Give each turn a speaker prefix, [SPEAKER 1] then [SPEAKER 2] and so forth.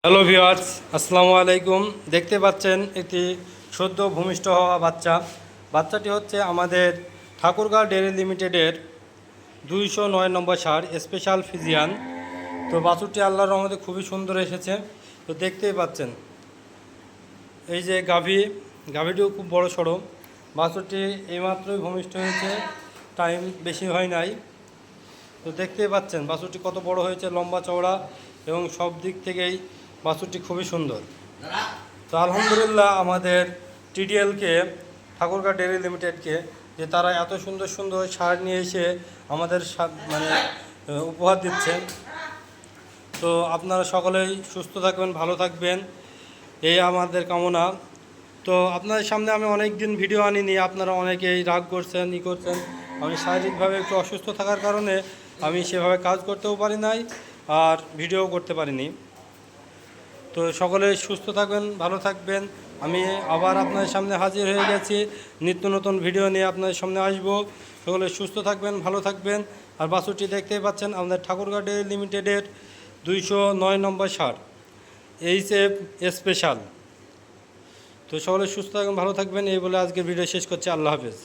[SPEAKER 1] Hello viewers, আসসালামু আলাইকুম। দেখতে পাচ্ছেন একটি সদ্য ভূমিষ্ঠ হওয়া বাচ্চাটি হচ্ছে আমাদের ঠাকুরগাঁও ডেয়ারি লিমিটেডের 209 নম্বর সার স্পেশাল ফিজিয়ান। তো বাছুরটি আল্লাহর রহমতে খুবই সুন্দর এসেছে। তো দেখতেই পাচ্ছেন এই যে গাভীটিও খুব বড় সড়ো। বাছুরটি এইমাত্রই ভূমিষ্ঠ হয়েছে, টাইম বেশি হয় নাই। তো দেখতেই পাচ্ছেন বাছুরটি কত বড় হয়েছে, লম্বা চওড়া এবং সব দিক থেকেই বাছুরটি খুবই সুন্দর। তো আলহামদুলিল্লাহ আমাদের টিডিএলকে, ঠাকুরগাঁও ডেয়ারি লিমিটেডকে, যে তারা এত সুন্দর সুন্দর সার নিয়ে এসে আমাদের উপহার দিচ্ছেন। তো আপনারা সকলেই সুস্থ থাকবেন, ভালো থাকবেন, এই আমাদের কামনা। তো আপনাদের সামনে আমি অনেক দিন ভিডিও আনিনি, আপনারা অনেকেই রাগ করছেন, করছেন। আমি শারীরিকভাবে একটু অসুস্থ থাকার কারণে আমি সেভাবে কাজ করতেও পারি নাই আর ভিডিও করতে পারিনি। তো সকলে সুস্থ থাকবেন, ভালো থাকবেন। আমি আবার আপনাদের সামনে হাজির হয়ে গেছি, নিত্য নতুন ভিডিও নিয়ে আপনাদের সামনে আসবো। সকলে সুস্থ থাকবেন, ভালো থাকবেন। আর বাছুরটি দেখতেই পাচ্ছেন আমাদের ঠাকুরগাঁও ডেয়ারি লিমিটেডের 209 নম্বর সার এইচএফ স্পেশাল। তো সকলে সুস্থ থাকবেন, ভালো থাকবেন, এই বলে আজকের ভিডিও শেষ করছি। আল্লাহ হাফেজ।